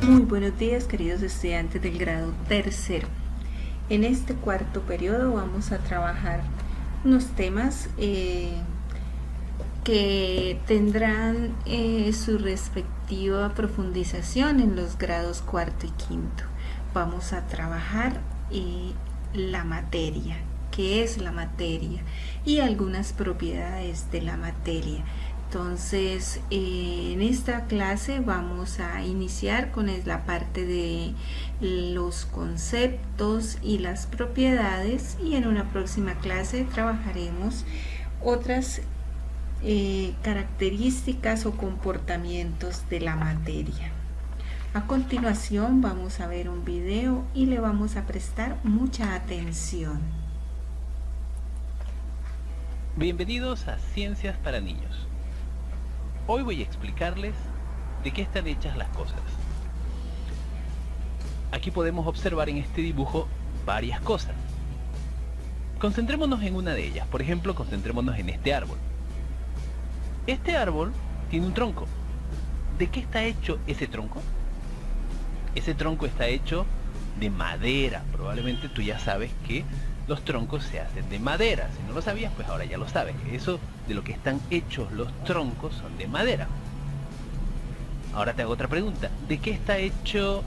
Muy buenos días, queridos estudiantes del grado tercero. En este cuarto periodo vamos a trabajar unos temas que tendrán su respectiva profundización en los grados cuarto y quinto. Vamos a trabajar la materia, qué es la materia y algunas propiedades de la materia. Entonces, en esta clase vamos a iniciar con la parte de los conceptos y las propiedades, y en una próxima clase trabajaremos otras características o comportamientos de la materia. A continuación vamos a ver un video y le vamos a prestar mucha atención. Bienvenidos a Ciencias para Niños. Hoy voy a explicarles de qué están hechas las cosas. Aquí podemos observar en este dibujo varias cosas. Concentrémonos en una de ellas. Por ejemplo, concentrémonos en este árbol. Este árbol tiene un tronco. ¿De qué está hecho ese tronco? Ese tronco está hecho de madera. Probablemente tú ya sabes que los troncos se hacen de madera. Si no lo sabías, pues ahora ya lo sabes. Eso de lo que están hechos los troncos son de madera. Ahora te hago otra pregunta. ¿De qué está hecho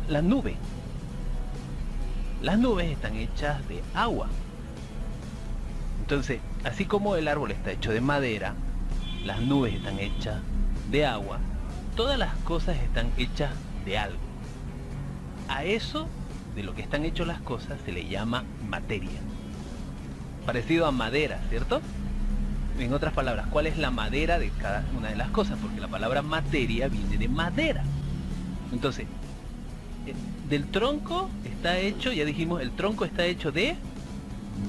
la nube? Las nubes están hechas de agua. Entonces, así como el árbol está hecho de madera, las nubes están hechas de agua, todas las cosas están hechas de algo. A eso, de lo que están hechas las cosas, se le llama materia. Parecido a madera, ¿cierto? En otras palabras, ¿cuál es la madera de cada una de las cosas? Porque la palabra materia viene de madera. Entonces, del tronco está hecho, ya dijimos, el tronco está hecho de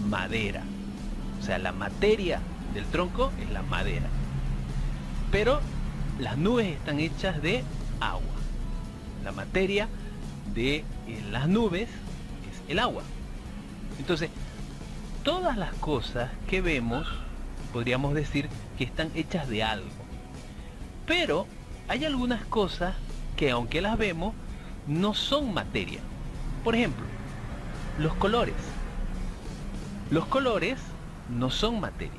madera. O sea, la materia del tronco es la madera. Pero las nubes están hechas de agua. La materia de las nubes es el agua. Entonces, todas las cosas que vemos, podríamos decir que están hechas de algo. Pero hay algunas cosas que, aunque las vemos, no son materia. Por ejemplo, los colores. Los colores no son materia.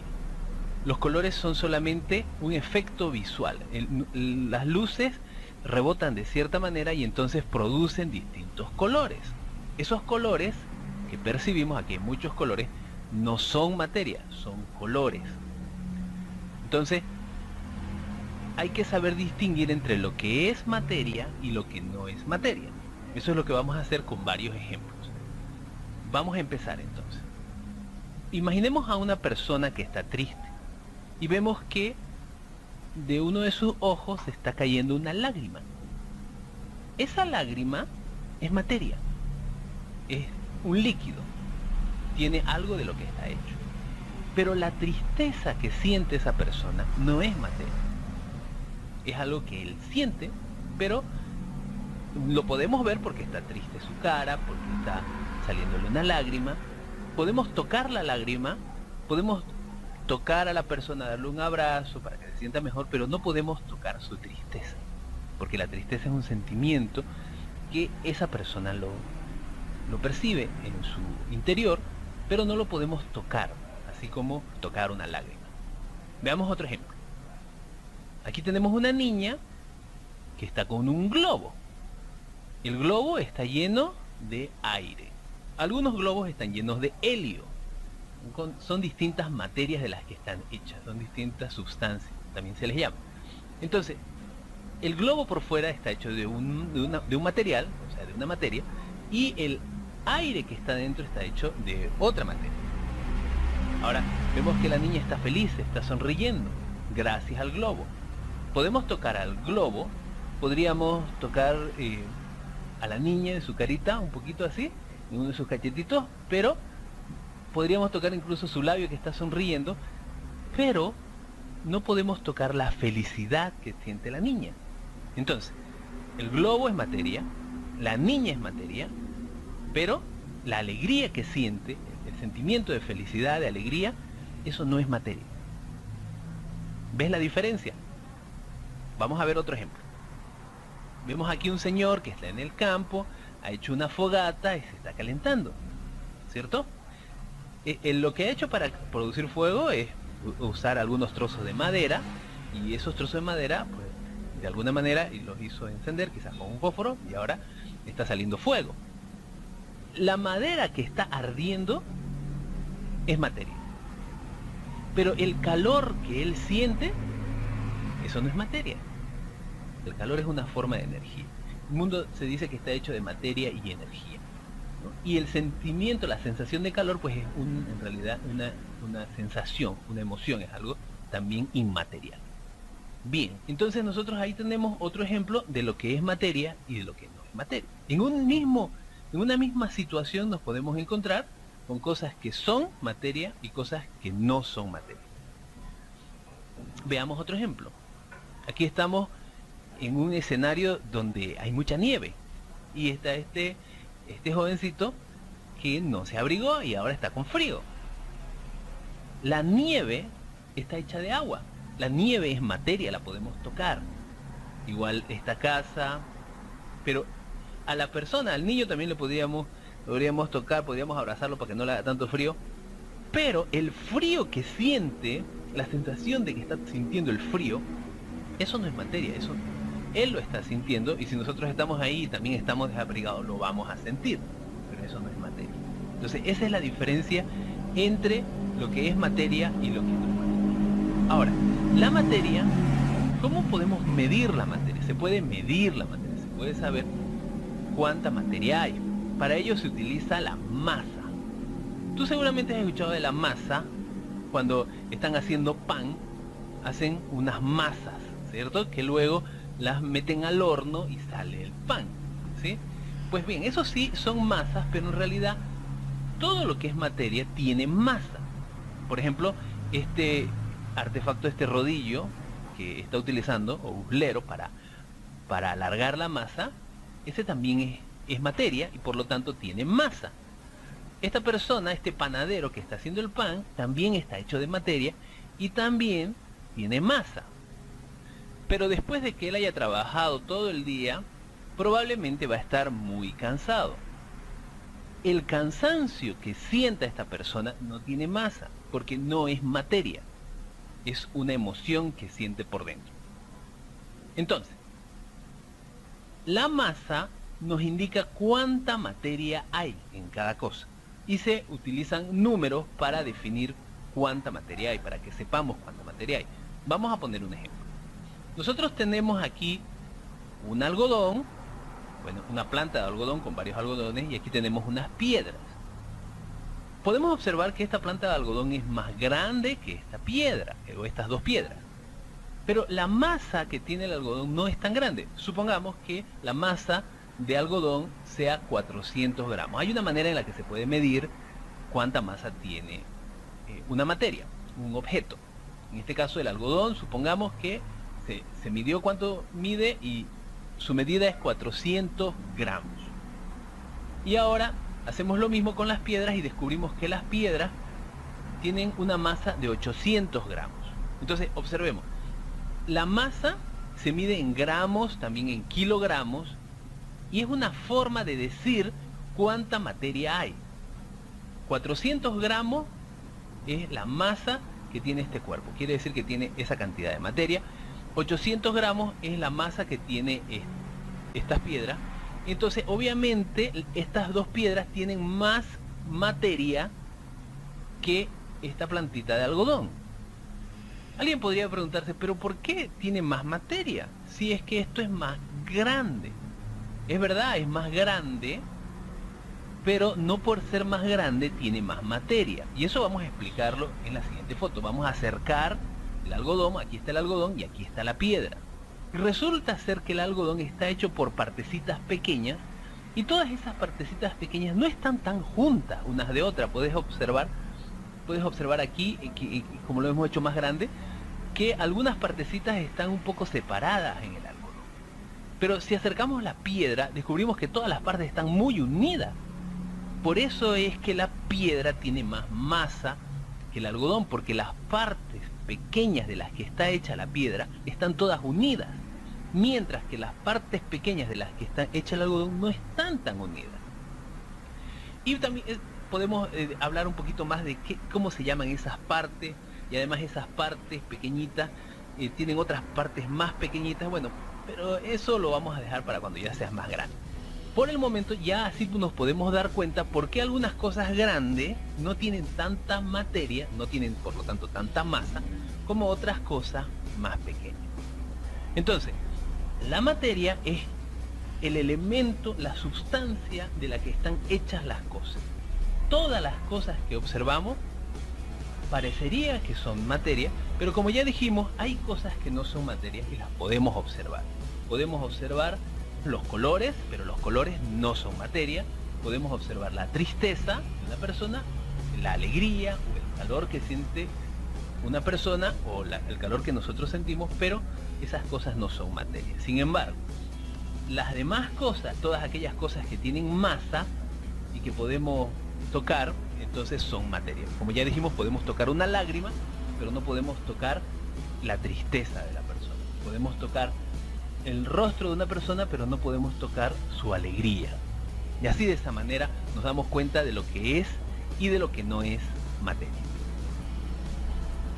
Los colores son solamente un efecto visual. Las luces rebotan de cierta manera y entonces producen distintos colores. Esos colores que percibimos, aquí hay muchos colores, no son materia, son colores. Entonces, hay que saber distinguir entre lo que es materia y lo que no es materia. Eso es lo que vamos a hacer con varios ejemplos. Vamos a empezar entonces. Imaginemos a una persona que está triste y vemos que de uno de sus ojos está cayendo una lágrima. Esa lágrima es materia, es un líquido, tiene algo de lo que está hecho. Pero la tristeza que siente esa persona no es materia. Es algo que él siente, pero lo podemos ver porque está triste su cara, porque está saliéndole una lágrima. Podemos tocar la lágrima, podemos tocar a la persona, darle un abrazo para que se sienta mejor, pero no podemos tocar su tristeza, porque la tristeza es un sentimiento que esa persona lo percibe en su interior, pero no lo podemos tocar, así como tocar una lágrima. Veamos otro ejemplo. Aquí tenemos una niña que está con un globo. El globo está lleno de aire. Algunos globos están llenos de helio. Son distintas materias de las que están hechas, son distintas sustancias, también se les llama. Entonces, el globo por fuera está hecho de un material, o sea, de una materia, y el aire que está dentro está hecho de otra materia. Ahora, vemos que la niña está feliz, está sonriendo, gracias al globo. Podemos tocar al globo, podríamos tocar a la niña de su carita, un poquito así, en uno de sus cachetitos, pero podríamos tocar incluso su labio que está sonriendo, pero no podemos tocar la felicidad que siente la niña. Entonces, el globo es materia, la niña es materia, pero la alegría que siente, el sentimiento de felicidad, de alegría, eso no es materia. ¿Ves la diferencia? Vamos a ver otro ejemplo. Vemos aquí un señor que está en el campo, ha hecho una fogata y se está calentando, ¿cierto? Lo que ha hecho para producir fuego es usar algunos trozos de madera, y esos trozos de madera, pues, de alguna manera, y los hizo encender, quizás con un fósforo, y ahora está saliendo fuego. La madera que está ardiendo es materia. Pero el calor que él siente, eso no es materia. El calor es una forma de energía. El mundo se dice que está hecho de materia y energía, ¿no? Y el sentimiento, la sensación de calor, pues es en realidad una sensación, una emoción, es algo también inmaterial. Bien, entonces nosotros ahí tenemos otro ejemplo de lo que es materia y de lo que no es materia. En una misma situación nos podemos encontrar con cosas que son materia y cosas que no son materia. Veamos otro ejemplo. Aquí estamos en un escenario donde hay mucha nieve y está este jovencito que no se abrigó y ahora está con frío. La nieve está hecha de agua. La nieve es materia, la podemos tocar. Igual esta casa, pero a la persona, al niño también le podríamos tocar, podríamos abrazarlo para que no le haga tanto frío. Pero el frío que siente, la sensación de que está sintiendo el frío, eso no es materia, eso él lo está sintiendo, y si nosotros estamos ahí y también estamos desabrigados, lo vamos a sentir, pero eso no es materia. Entonces esa es la diferencia entre lo que es materia y lo que no es materia. Ahora, la materia, ¿cómo podemos medir la materia? Se puede medir la materia, se puede saber cuánta materia hay. Para ello se utiliza la masa. Tú seguramente has escuchado de la masa. Cuando están haciendo pan, hacen unas masas, ¿cierto? Que luego las meten al horno y sale el pan, ¿sí? Pues bien, eso sí son masas, pero en realidad todo lo que es materia tiene masa. Por ejemplo, este artefacto, este rodillo que está utilizando, o uslero, para alargar la masa, ese también es materia y por lo tanto tiene masa. Esta persona, este panadero que está haciendo el pan, también está hecho de materia y también tiene masa. Pero después de que él haya trabajado todo el día, probablemente va a estar muy cansado. El cansancio que sienta esta persona no tiene masa, porque no es materia. Es una emoción que siente por dentro. Entonces, la masa nos indica cuánta materia hay en cada cosa. Y se utilizan números para definir cuánta materia hay, para que sepamos cuánta materia hay. Vamos a poner un ejemplo. Nosotros tenemos aquí un algodón, bueno, una planta de algodón con varios algodones, y aquí tenemos unas piedras. Podemos observar que esta planta de algodón es más grande que esta piedra, o estas dos piedras. Pero la masa que tiene el algodón no es tan grande. Supongamos que la masa de algodón sea 400 gramos. Hay una manera en la que se puede medir cuánta masa tiene una materia, un objeto. En este caso el algodón, supongamos que se midió cuánto mide y su medida es 400 gramos. Y ahora hacemos lo mismo con las piedras y descubrimos que las piedras tienen una masa de 800 gramos. Entonces observemos, la masa se mide en gramos, también en kilogramos, y es una forma de decir cuánta materia hay. 400 gramos es la masa que tiene este cuerpo, quiere decir que tiene esa cantidad de materia. 800 gramos es la masa que tiene estas piedras. Entonces obviamente estas dos piedras tienen más materia que esta plantita de algodón. Alguien podría preguntarse, pero ¿por qué tiene más materia? Si es que esto es más grande. Es verdad, es más grande, pero no por ser más grande tiene más materia. Y eso vamos a explicarlo en la siguiente foto. Vamos a acercar el algodón, aquí está el algodón y aquí está la piedra. Y resulta ser que el algodón está hecho por partecitas pequeñas, y todas esas partecitas pequeñas no están tan juntas unas de otras. Puedes observar aquí, como lo hemos hecho más grande, que algunas partecitas están un poco separadas en el algodón. Pero si acercamos la piedra, descubrimos que todas las partes están muy unidas. Por eso es que la piedra tiene más masa que el algodón, porque las partes pequeñas de las que está hecha la piedra están todas unidas. mientras que las partes pequeñas de las que está hecha el algodón no están tan unidas. Y también podemos hablar un poquito más de cómo se llaman esas partes, y además esas partes pequeñitas tienen otras partes más pequeñitas, bueno, pero eso lo vamos a dejar para cuando ya seas más grande. Por el momento ya así nos podemos dar cuenta por qué algunas cosas grandes no tienen tanta materia, no tienen por lo tanto tanta masa, como otras cosas más pequeñas. Entonces, la materia es el elemento, la sustancia de la que están hechas las cosas. Todas las cosas que observamos parecería que son materia, pero como ya dijimos, hay cosas que no son materia y las podemos observar. Podemos observar los colores, pero los colores no son materia. Podemos observar la tristeza de una persona, la alegría o el calor que siente una persona o el calor que nosotros sentimos, pero esas cosas no son materia. Sin embargo, las demás cosas, todas aquellas cosas que tienen masa y que podemos tocar, entonces son materia. Como ya dijimos, podemos tocar una lágrima, pero no podemos tocar la tristeza de la persona. Podemos tocar el rostro de una persona, pero no podemos tocar su alegría. Y así de esa manera nos damos cuenta de lo que es y de lo que no es materia.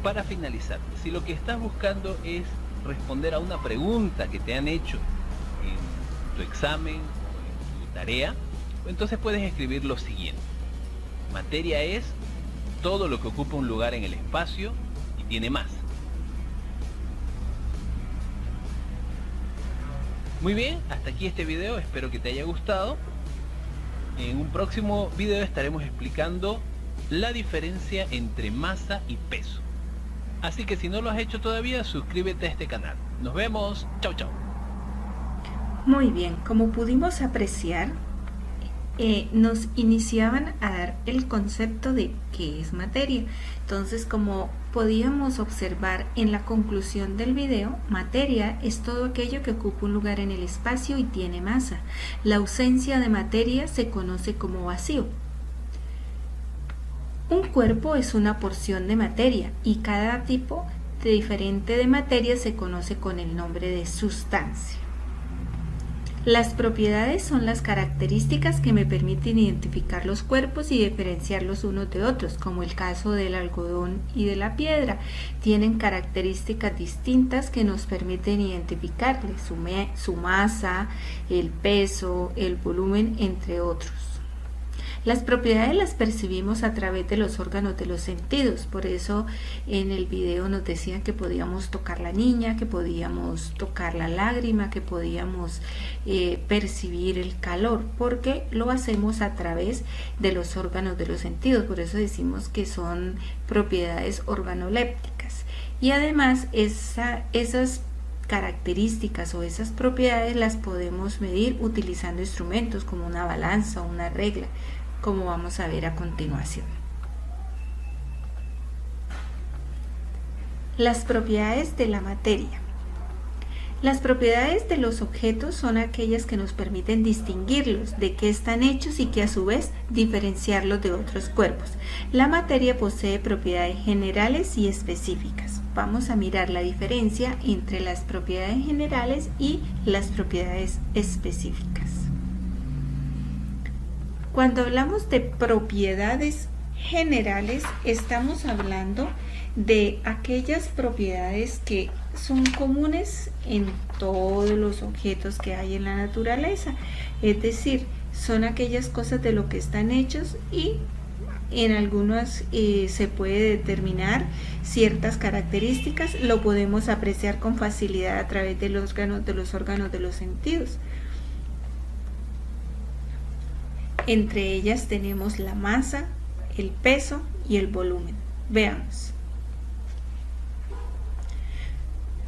Para finalizar, si lo que estás buscando es responder a una pregunta que te han hecho en tu examen o en tu tarea, entonces puedes escribir lo siguiente: materia es todo lo que ocupa un lugar en el espacio y tiene masa. Muy bien, hasta aquí este video, espero que te haya gustado. En un próximo video estaremos explicando la diferencia entre masa y peso. Así que si no lo has hecho todavía, suscríbete a este canal. Nos vemos, chau chau. Muy bien, como pudimos apreciar, nos iniciaban a dar el concepto de qué es materia. Entonces, como podíamos observar en la conclusión del video, materia es todo aquello que ocupa un lugar en el espacio y tiene masa. La ausencia de materia se conoce como vacío. Un cuerpo es una porción de materia y cada tipo diferente de materia se conoce con el nombre de sustancia. Las propiedades son las características que me permiten identificar los cuerpos y diferenciarlos unos de otros, como el caso del algodón y de la piedra. Tienen características distintas que nos permiten identificarles, su masa, el peso, el volumen, entre otros. Las propiedades las percibimos a través de los órganos de los sentidos, por eso en el video nos decían que podíamos tocar la niña, que podíamos tocar la lágrima, que podíamos percibir el calor, porque lo hacemos a través de los órganos de los sentidos, por eso decimos que son propiedades organolépticas. Y además esas características o esas propiedades las podemos medir utilizando instrumentos como una balanza o una regla, como vamos a ver a continuación. Las propiedades de la materia. Las propiedades de los objetos son aquellas que nos permiten distinguirlos, de qué están hechos y que a su vez diferenciarlos de otros cuerpos. La materia posee propiedades generales y específicas. Vamos a mirar la diferencia entre las propiedades generales y las propiedades específicas. Cuando hablamos de propiedades generales, estamos hablando de aquellas propiedades que son comunes en todos los objetos que hay en la naturaleza. Es decir, son aquellas cosas de lo que están hechos y en algunas se puede determinar ciertas características. Lo podemos apreciar con facilidad a través de los órganos de los sentidos. Entre ellas tenemos la masa, el peso y el volumen. Veamos.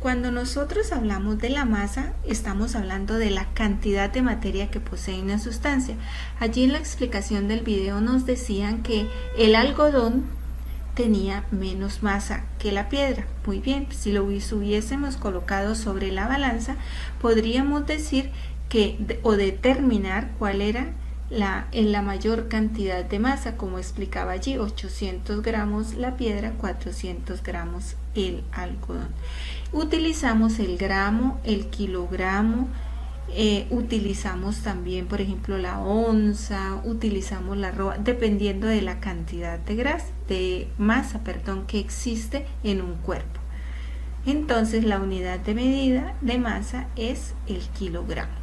Cuando nosotros hablamos de la masa, estamos hablando de la cantidad de materia que posee una sustancia. Allí en la explicación del video nos decían que el algodón tenía menos masa que la piedra. Muy bien, si lo hubiésemos colocado sobre la balanza, podríamos decir que o determinar cuál era en la mayor cantidad de masa, como explicaba allí, 800 gramos la piedra, 400 gramos el algodón. Utilizamos el gramo, el kilogramo, utilizamos también, por ejemplo, la onza, utilizamos la arroba, dependiendo de la cantidad de masa que existe en un cuerpo. Entonces, la unidad de medida de masa es el kilogramo.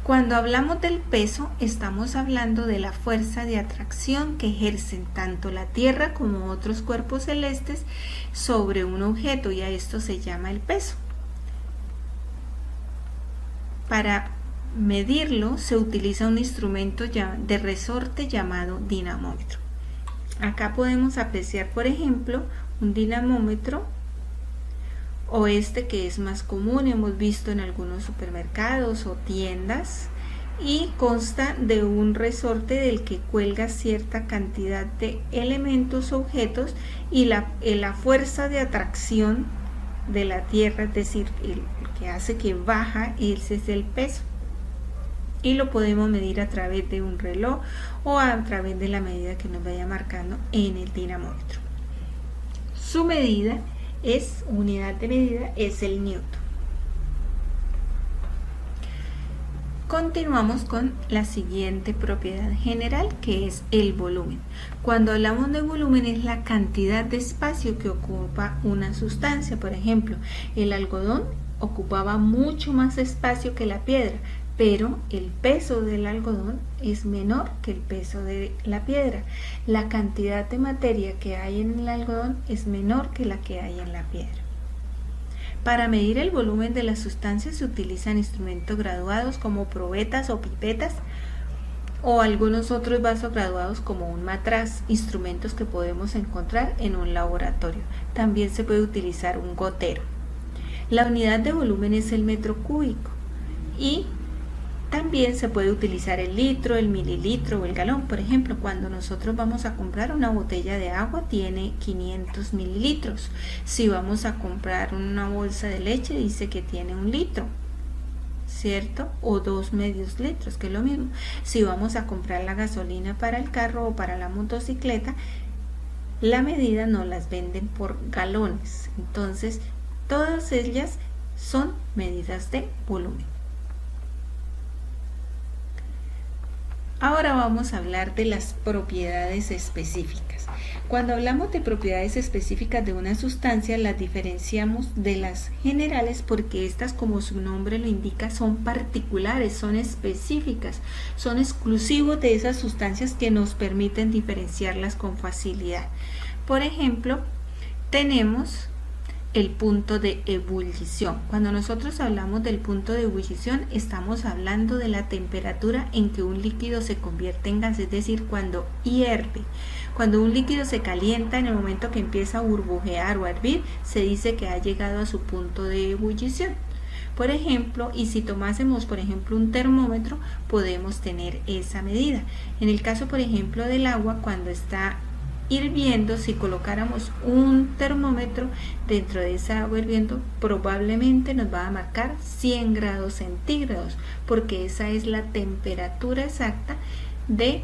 Cuando hablamos del peso, estamos hablando de la fuerza de atracción que ejercen tanto la Tierra como otros cuerpos celestes sobre un objeto, y a esto se llama el peso. Para medirlo se utiliza un instrumento de resorte llamado dinamómetro. Acá podemos apreciar, por ejemplo, un dinamómetro, o este que es más común, hemos visto en algunos supermercados o tiendas, y consta de un resorte del que cuelga cierta cantidad de elementos o objetos, y la fuerza de atracción de la Tierra, es decir, el que hace que baja, ese es el peso, y lo podemos medir a través de un reloj o a través de la medida que nos vaya marcando en el dinamómetro. Su unidad de medida es el newton. Continuamos con la siguiente propiedad general, que es el volumen. Cuando hablamos de volumen, es la cantidad de espacio que ocupa una sustancia. Por ejemplo, el algodón ocupaba mucho más espacio que la piedra, pero el peso del algodón es menor que el peso de la piedra. La cantidad de materia que hay en el algodón es menor que la que hay en la piedra. Para medir el volumen de las sustancias se utilizan instrumentos graduados como probetas o pipetas, o algunos otros vasos graduados como un matraz, instrumentos que podemos encontrar en un laboratorio. También se puede utilizar un gotero. La unidad de volumen es el metro cúbico, y también se puede utilizar el litro, el mililitro o el galón. Por ejemplo, cuando nosotros vamos a comprar una botella de agua, tiene 500 mililitros. Si vamos a comprar una bolsa de leche, dice que tiene 1 litro, ¿cierto? O 2 medios litros, que es lo mismo. Si vamos a comprar la gasolina para el carro o para la motocicleta, la medida nos las venden por galones. Entonces, todas ellas son medidas de volumen. Ahora vamos a hablar de las propiedades específicas. Cuando hablamos de propiedades específicas de una sustancia, las diferenciamos de las generales porque estas, como su nombre lo indica, son particulares, son específicas, son exclusivos de esas sustancias que nos permiten diferenciarlas con facilidad. Por ejemplo, tenemos el punto de ebullición. Cuando nosotros hablamos del punto de ebullición, estamos hablando de la temperatura en que un líquido se convierte en gas, es decir, cuando hierve. Cuando un líquido se calienta, en el momento que empieza a burbujear o a hervir, se dice que ha llegado a su punto de ebullición. Por ejemplo, y si tomásemos, por ejemplo, un termómetro, podemos tener esa medida. En el caso, por ejemplo, del agua, cuando está hirviendo, si colocáramos un termómetro dentro de esa agua hirviendo, probablemente nos va a marcar 100 grados centígrados, porque esa es la temperatura exacta del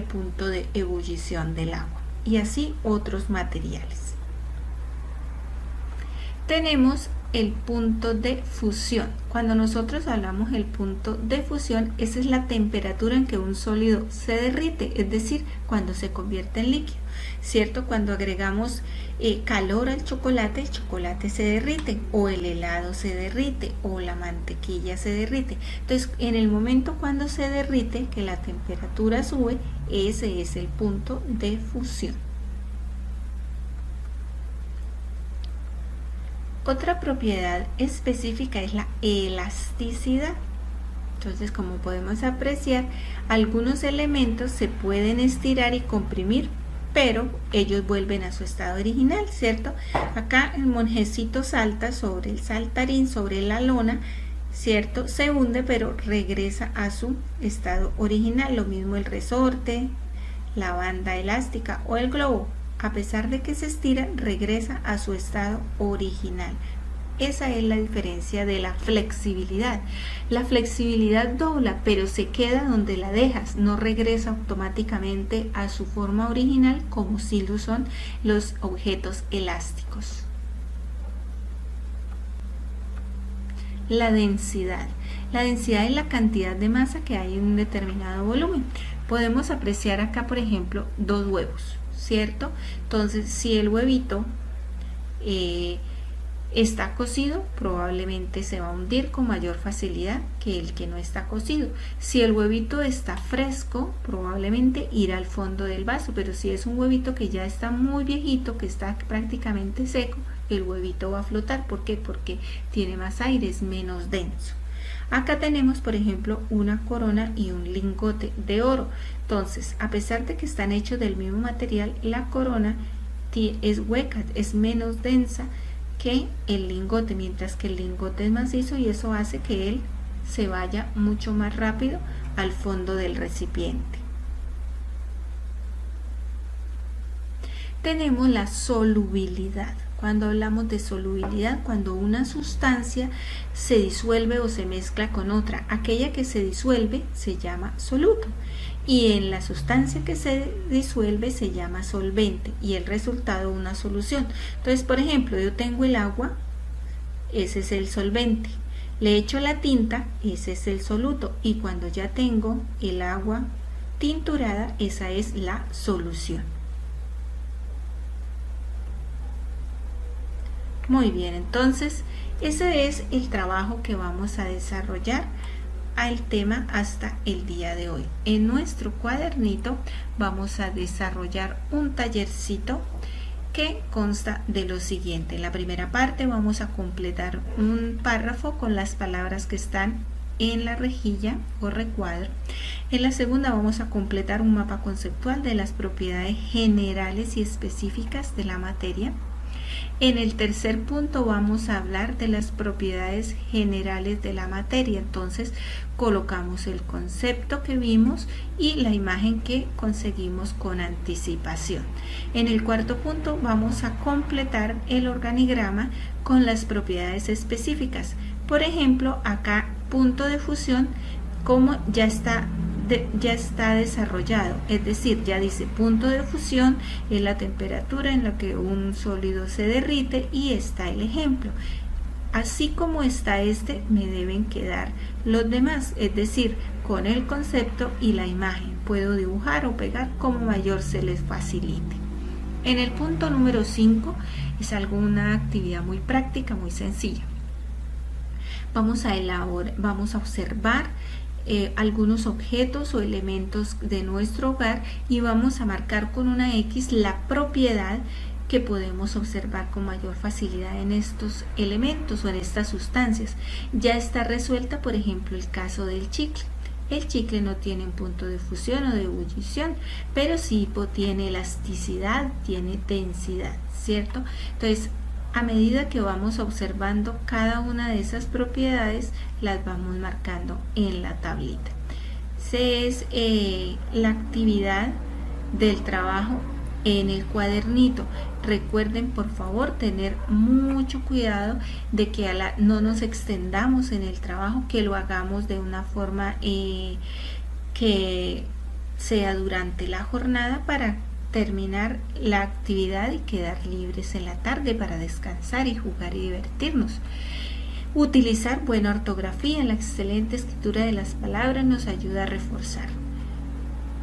punto de ebullición del agua. Y así otros materiales. Tenemos el punto de fusión. Cuando nosotros hablamos del punto de fusión, esa es la temperatura en que un sólido se derrite, es decir, cuando se convierte en líquido, ¿cierto? Cuando agregamos calor al chocolate, el chocolate se derrite, o el helado se derrite, o la mantequilla se derrite. Entonces, en el momento cuando se derrite, que la temperatura sube, ese es el punto de fusión. Otra propiedad específica es la elasticidad. Entonces, como podemos apreciar, algunos elementos se pueden estirar y comprimir, pero ellos vuelven a su estado original, ¿cierto? Acá el monjecito salta sobre el saltarín, sobre la lona, ¿cierto? Se hunde, pero regresa a su estado original. Lo mismo el resorte, la banda elástica o el globo. A pesar de que se estira, regresa a su estado original. Esa es la diferencia de la flexibilidad. La flexibilidad dobla, pero se queda donde la dejas, no regresa automáticamente a su forma original como si lo son los objetos elásticos. La densidad. La densidad es la cantidad de masa que hay en un determinado volumen. Podemos apreciar acá, por ejemplo, 2 huevos, ¿cierto? Entonces, si el huevito está cocido, probablemente se va a hundir con mayor facilidad que el que no está cocido. Si el huevito está fresco, probablemente irá al fondo del vaso, pero si es un huevito que ya está muy viejito, que está prácticamente seco, el huevito va a flotar. ¿Por qué? Porque tiene más aire, es menos denso. Acá tenemos, por ejemplo, una corona y un lingote de oro. Entonces, a pesar de que están hechos del mismo material, la corona es hueca, es menos densa que el lingote, mientras que el lingote es macizo, y eso hace que él se vaya mucho más rápido al fondo del recipiente. Tenemos la solubilidad. Cuando hablamos de solubilidad, cuando una sustancia se disuelve o se mezcla con otra, aquella que se disuelve se llama soluto, y en la sustancia que se disuelve se llama solvente, y el resultado una solución. Entonces, por ejemplo, yo tengo el agua, ese es el solvente, le echo la tinta, ese es el soluto, y cuando ya tengo el agua tinturada, esa es la solución. Muy bien, entonces ese es el trabajo que vamos a desarrollar al tema hasta el día de hoy. En nuestro cuadernito vamos a desarrollar un tallercito que consta de lo siguiente. En la primera parte vamos a completar un párrafo con las palabras que están en la rejilla o recuadro. En la segunda vamos a completar un mapa conceptual de las propiedades generales y específicas de la materia. En el tercer punto vamos a hablar de las propiedades generales de la materia. Entonces colocamos el concepto que vimos y la imagen que conseguimos con anticipación. En el cuarto punto vamos a completar el organigrama con las propiedades específicas. Por ejemplo, acá punto de fusión, como ya está desarrollado, es decir, ya dice punto de fusión es la temperatura en la que un sólido se derrite, y está el ejemplo. Así como está este, me deben quedar los demás, es decir, con el concepto y la imagen. Puedo dibujar o pegar como mayor se les facilite. En el punto número 5 es alguna actividad muy práctica, muy sencilla. Vamos a observar algunos objetos o elementos de nuestro hogar y vamos a marcar con una X la propiedad que podemos observar con mayor facilidad en estos elementos o en estas sustancias. Ya está resuelta, por ejemplo, el caso del chicle. El chicle no tiene un punto de fusión o de ebullición, pero sí tiene elasticidad, tiene densidad, ¿cierto? Entonces, a medida que vamos observando cada una de esas propiedades, las vamos marcando en la tablita. Esa es la actividad del trabajo en el cuadernito. Recuerden, por favor, tener mucho cuidado de que no nos extendamos en el trabajo, que lo hagamos de una forma que sea durante la jornada para terminar la actividad y quedar libres en la tarde para descansar y jugar y divertirnos. Utilizar buena ortografía. La excelente escritura de las palabras nos ayuda a reforzar.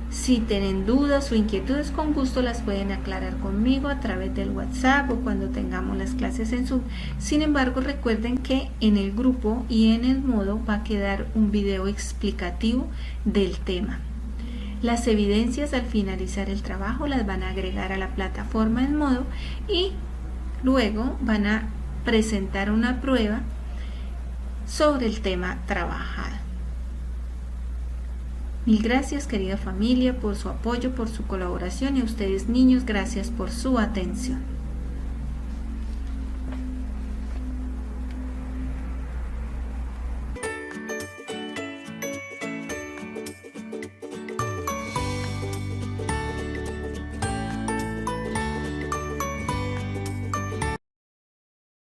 Si tienen dudas o inquietudes, con gusto las pueden aclarar conmigo a través del WhatsApp o cuando tengamos las clases en Zoom. Sin embargo, recuerden que en el grupo y en el modo va a quedar un video explicativo del tema. Las evidencias al finalizar el trabajo las van a agregar a la plataforma en modo y luego van a presentar una prueba sobre el tema trabajado. Mil gracias, querida familia, por su apoyo, por su colaboración, y a ustedes, niños, gracias por su atención.